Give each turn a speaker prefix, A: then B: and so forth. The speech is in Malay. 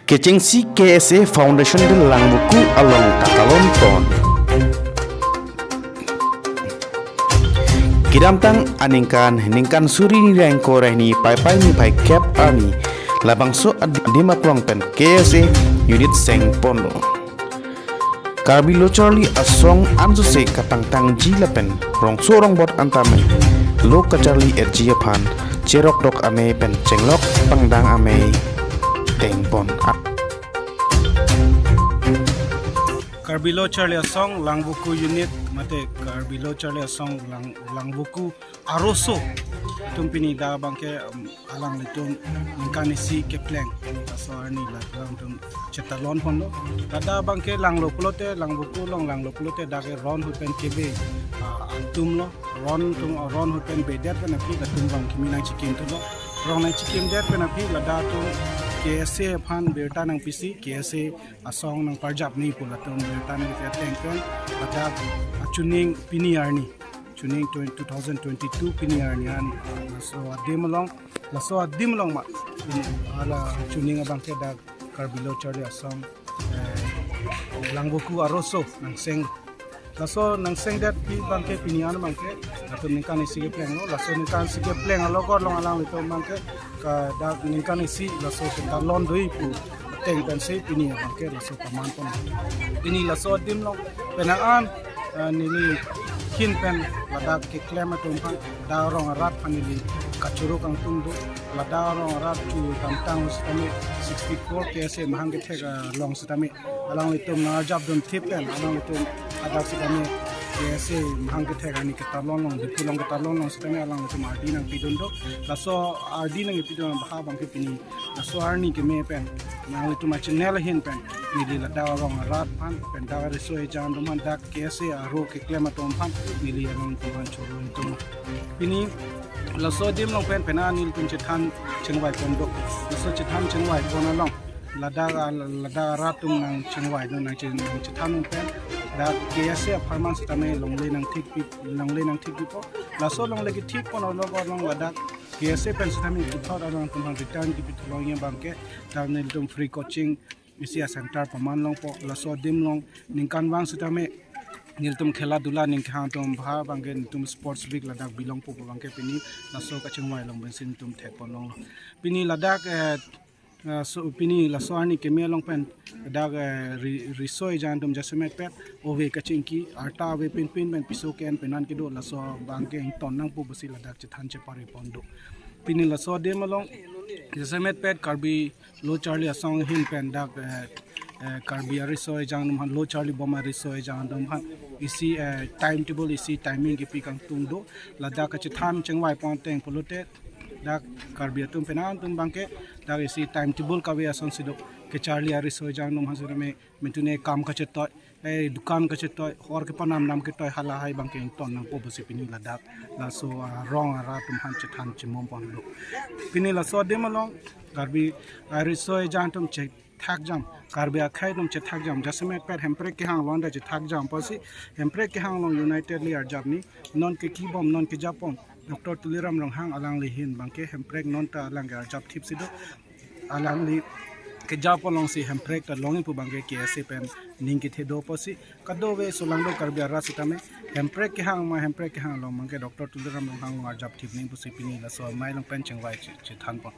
A: Kecengsi KSA Foundation de Langbuku along Katalon Pon. Kidamtang ningkan suri ni rengko rehni pai ni pai cap ani labangso adima pulang pen KSA unit seng pondo. Karbilo Charlie asong anjuse katang jilapen rong sorong bot antame lo ka Charlie erjiapan cerok dok ame pen cenglok pangdang ame tengpon.
B: Karbilo Charlie asong langbuku unit mate Karbilo Charlie asong langbuku aroso tumpini da bangke alang litum kanisi kepleng aso ani lang tum cetalon pondo da bangke langlo pulote langbuku langlo pulote dage ron hupen kebe tum lo ron hupen bedet na pi da tum bang kimi nang chikin to lo ron nang chikin det na pi la da tum KSA phan berta nang PC KSA asong nang parjap ni pula tum berta nang teng pen ada chuning piniar ni chuning 2022 piniar ni an so adim long ma ala chuning abang ke da Karbilo Charlie asong langbuku aroso nang seng laso nang seng dat pi bangke pinian bangke atau ningkan isi pleng no laso ningkan isi pleng alogor long alang itu bangke ka da ningkan isi laso kita lon doi pu teng pen se pini bangke laso paman pon ini laso dim long penaan nili kin pen ladak ke klema tumpan da rong rat panili kacuru kang tundu lada rong rat tu tantang stami 64 KSA mahangge thega long stami alang itu ngajab dun tipen alang itu ada sikami KSA mahangge thega ni ketalon long dipulong ketalon long stami alang itu mardi nang pidundo laso ardi nang pidon baha bangke pini laso arni ke me pen nang itu ma channel hin pen nili lada rong rat pan pen da resoi jan duman dak KSA aro ke klema tompan nili alang tuan choro itu pini laso dim long pen penanil tun chethan chengwai pondok laso chethan chengwai pona long lada ratum nang chengwai nang chethan pen da KSA farman stame longle nang thik pi po laso long lagi thik pon long lada KSA pen stame uthor along tumang return ki pitolong yang bangke nil tum free coaching isia center paman long po laso dim long ningkan wang stame niltum khela dula ning khang tum bha bangge tum sports big ladak bilong pu bangke pini laso ka chengwai long bensin tum thekpon long pini ladak so pini laso ani keme long pen dak risoi jan tum jasmet pet ove ka chingki arta ve pin ben piso ken penan ki do laso bangke ton nang pu basi ladak chethan che pari pondo pini laso de malong jasmet pet Karbilo Charlie asong hin pen dak Karbi risoi jang num han lo Charlie boma risoi jang dum han isi timetable isi timing ki pikang tungdo lada ka chitham chengwai pon teng polote dak Karbi tum penan tum bangke dak isi timetable ka we ason sido ke Charlie risoi jang num hasure me mentune kam ka chetoi dukan ka chetoi hor ke panam nam ke toy hala hai bangke ton nang po basi pini ladak la so rong ara tum han chitham chimom pon lo pini la so de malong Karbi risoi jang tum che thak jam Karbi akhai dum che thak jam jasmet per hempre ke hang londa che thak jam pasi hempre ke hang long united li ar jab ni non ke ki bom non ke japon Dr. Tuliram long hang alang li hin bangke hempre non ta alang ar jab thip sido alang li ke japon long si hempre ta long pu bangke KSA pen ning ke thedo pasi kado we solang do Karbi ara sitame hempre ke hang long mangke Dr. Tuliram long hang ar jab thip ning pusi pini la so mai long pen chengwai che than pon